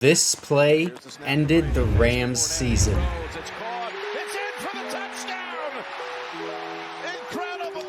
This play ended the Rams' season.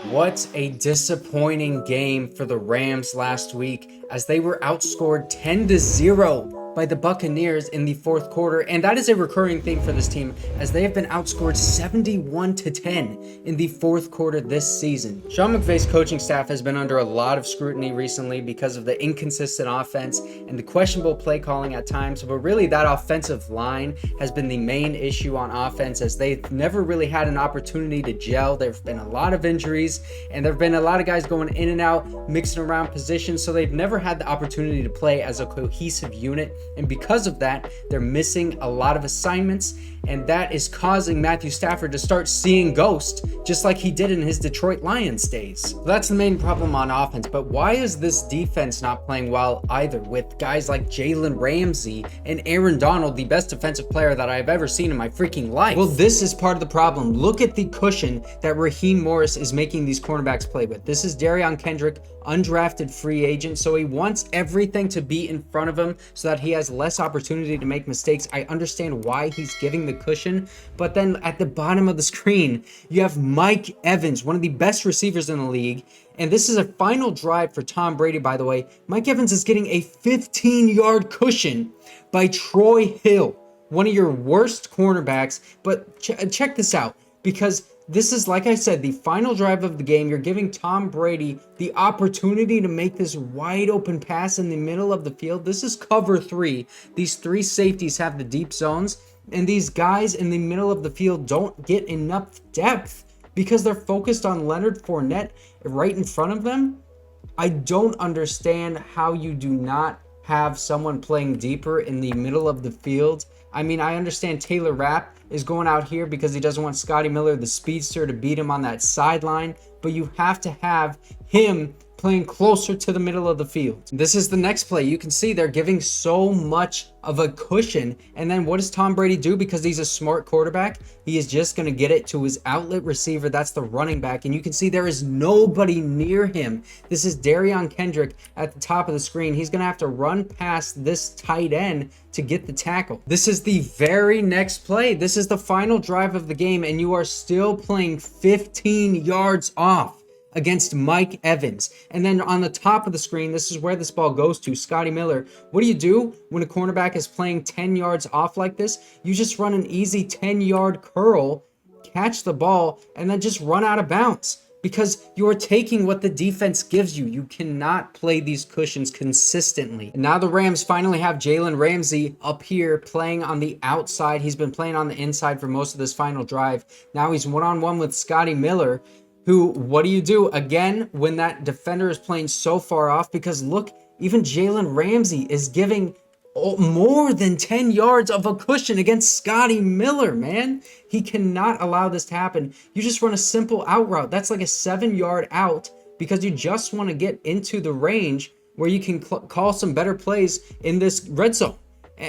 What a disappointing game for the Rams last week as they were outscored 10-0 by the Buccaneers in the fourth quarter, and that is a recurring thing for this team as they have been outscored 71-10 in the fourth quarter this season. Sean McVay's coaching staff has been under a lot of scrutiny recently because of the inconsistent offense and the questionable play calling at times, but really that offensive line has been the main issue on offense as they've never really had an opportunity to gel. There have been a lot of injuries and there have been a lot of guys going in and out, mixing around positions, so they've never had the opportunity to play as a cohesive unit. And because of that, they're missing a lot of assignments, and that is causing Matthew Stafford to start seeing ghosts, just like he did in his Detroit Lions days. So that's the main problem on offense, but why is this defense not playing well either, with guys like Jalen Ramsey and Aaron Donald, the best defensive player that I've ever seen in my freaking life? Well, this is part of the problem. Look at the cushion that Raheem Morris is making these cornerbacks play with. This is Derion Kendrick, undrafted free agent, so he wants everything to be in front of him so that he has less opportunity to make mistakes. I understand why he's giving the cushion, but then at the bottom of the screen you have Mike Evans, one of the best receivers in the league, and this is a final drive for Tom Brady, by the way. Mike Evans is getting a 15-yard cushion by Troy Hill, one of your worst cornerbacks. But check this out, because this is, like I said, the final drive of the game. You're giving Tom Brady the opportunity to make this wide open pass in the middle of the field. This is cover three. These three safeties have the deep zones, and these guys in the middle of the field don't get enough depth because they're focused on Leonard Fournette right in front of them. I don't understand how you do not have someone playing deeper in the middle of the field. I mean, I understand Taylor Rapp is going out here because he doesn't want Scotty Miller, the speedster, to beat him on that sideline, but you have to have him playing closer to the middle of the field. This is the next play. You can see they're giving so much of a cushion, and then what does Tom Brady do? Because he's a smart quarterback, he is just going to get it to his outlet receiver. That's the running back, and you can see there is nobody near him. This is Derion Kendrick at the top of the screen. He's going to have to run past this tight end to get the tackle. This is the very next play. This is the final drive of the game, and you are still playing 15 yards off against Mike Evans. And then on the top of the screen, this is where this ball goes to Scotty Miller. What do you do when a cornerback is playing 10 yards off like this? You just run an easy 10-yard curl, catch the ball, and then just run out of bounds, because you are taking what the defense gives you. You cannot play these cushions consistently. And now the Rams finally have Jalen Ramsey up here playing on the outside. He's been playing on the inside for most of this final drive. Now he's one-on-one with Scotty Miller, who, what do? Again, when that defender is playing so far off, because look, even Jalen Ramsey is giving more than 10 yards of a cushion against Scotty Miller, man. He cannot allow this to happen. You just run a simple out route. That's like a 7-yard out because you just want to get into the range where you can call some better plays in this red zone.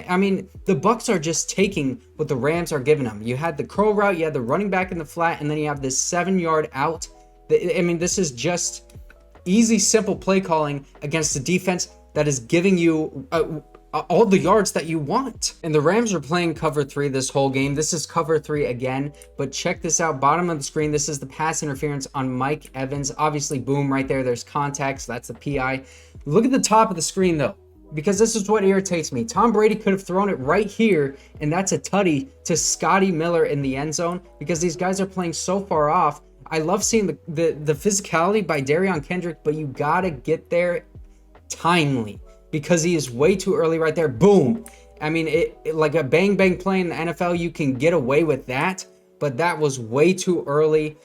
I mean, the Bucs are just taking what the Rams are giving them. You had the curl route, you had the running back in the flat, and then you have this 7-yard out. I mean, this is just easy, simple play calling against a defense that is giving you all the yards that you want. And the Rams are playing cover 3 this whole game. This is cover 3 again, but check this out. Bottom of the screen, this is the pass interference on Mike Evans. Obviously, boom, right there. There's contact, so that's the PI. Look at the top of the screen, though, because this is what irritates me. Tom Brady could have thrown it right here, and that's a tutty to Scotty Miller in the end zone because these guys are playing so far off. I love seeing the physicality by Derion Kendrick, but you got to get there timely because he is way too early right there. Boom. I mean, it like a bang-bang play in the NFL, you can get away with that, but that was way too early.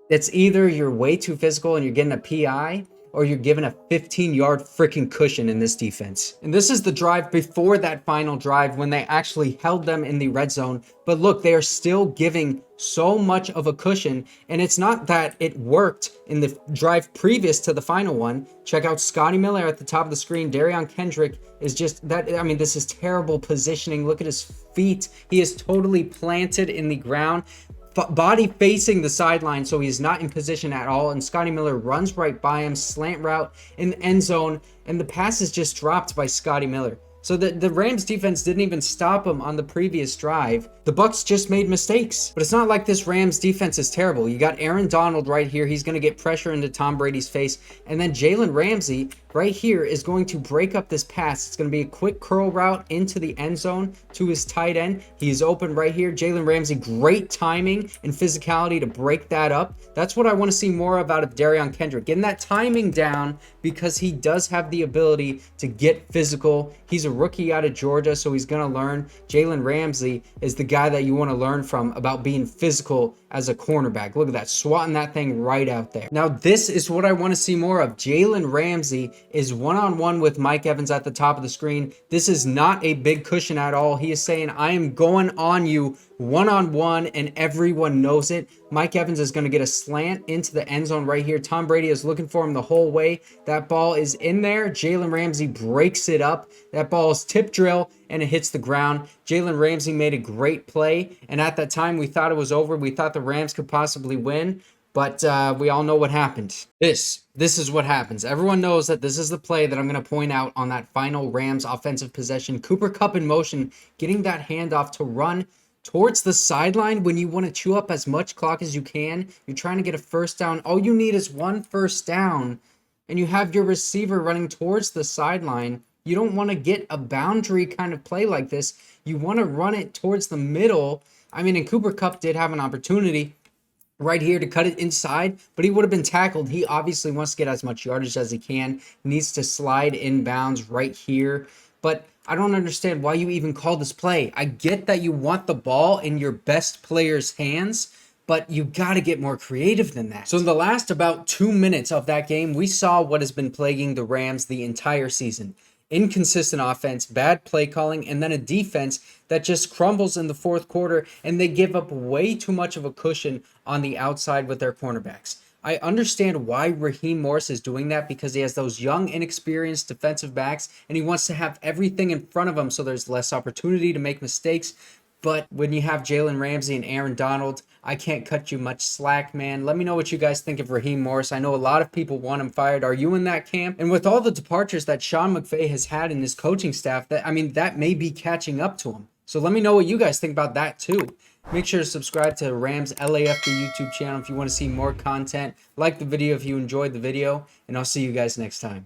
It's either you're way too physical and you're getting a PI, or you're given a 15-yard freaking cushion in this defense. And this is the drive before that final drive when they actually held them in the red zone. But look, they are still giving so much of a cushion, and it's not that it worked in the drive previous to the final one. Check out Scotty Miller at the top of the screen. Derion Kendrick is just that. I mean, this is terrible positioning. Look at his feet. He is totally planted in the ground, body facing the sideline, so he's not in position at all, and Scotty Miller runs right by him, slant route in the end zone, and the pass is just dropped by Scotty Miller. So the Rams defense didn't even stop them on the previous drive. The Bucs just made mistakes. But it's not like this Rams defense is terrible. You got Aaron Donald right here. He's going to get pressure into Tom Brady's face. And then Jalen Ramsey right here is going to break up this pass. It's going to be a quick curl route into the end zone to his tight end. He's open right here. Jalen Ramsey, great timing and physicality to break that up. That's what I want to see more of out of Derion Kendrick. Getting that timing down because he does have the ability to get physical. He's a rookie out of Georgia, so he's going to learn. Jalen Ramsey is the guy that you want to learn from about being physical as a cornerback. Look at that, swatting that thing right out there. Now, this is what I want to see more of. Jalen Ramsey is one-on-one with Mike Evans at the top of the screen. This is not a big cushion at all. He is saying, I am going on you one-on-one, and everyone knows it. Mike Evans is going to get a slant into the end zone right here. Tom Brady is looking for him the whole way. That ball is in there. Jalen Ramsey breaks it up. That ball is tip drill, and it hits the ground. Jalen Ramsey made a great play, and at that time, we thought it was over. We thought the Rams could possibly win, but we all know what happened. This is what happens. Everyone knows that this is the play that I'm going to point out on that final Rams offensive possession. Cooper Kupp in motion, getting that handoff to run towards the sideline when you want to chew up as much clock as you can. You're trying to get a first down. All you need is one first down, and you have your receiver running towards the sideline. You don't want to get a boundary kind of play like this. You want to run it towards the middle. I mean, and Cooper Kupp did have an opportunity right here to cut it inside, but he would have been tackled. He obviously wants to get as much yardage as he can. Needs to slide inbounds right here. But I don't understand why you even call this play. I get that you want the ball in your best player's hands, but you got to get more creative than that. So in the last about 2 minutes of that game, we saw what has been plaguing the Rams the entire season. Inconsistent offense, bad play calling, and then a defense that just crumbles in the fourth quarter, and they give up way too much of a cushion on the outside with their cornerbacks. I understand why Raheem Morris is doing that, because he has those young, inexperienced defensive backs, and he wants to have everything in front of him so there's less opportunity to make mistakes. But when you have Jalen Ramsey and Aaron Donald, I can't cut you much slack, man. Let me know what you guys think of Raheem Morris. I know a lot of people want him fired. Are you in that camp? And with all the departures that Sean McVay has had in his coaching staff, that may be catching up to him. So let me know what you guys think about that too. Make sure to subscribe to Rams LAFB YouTube channel if you want to see more content. Like the video if you enjoyed the video, and I'll see you guys next time.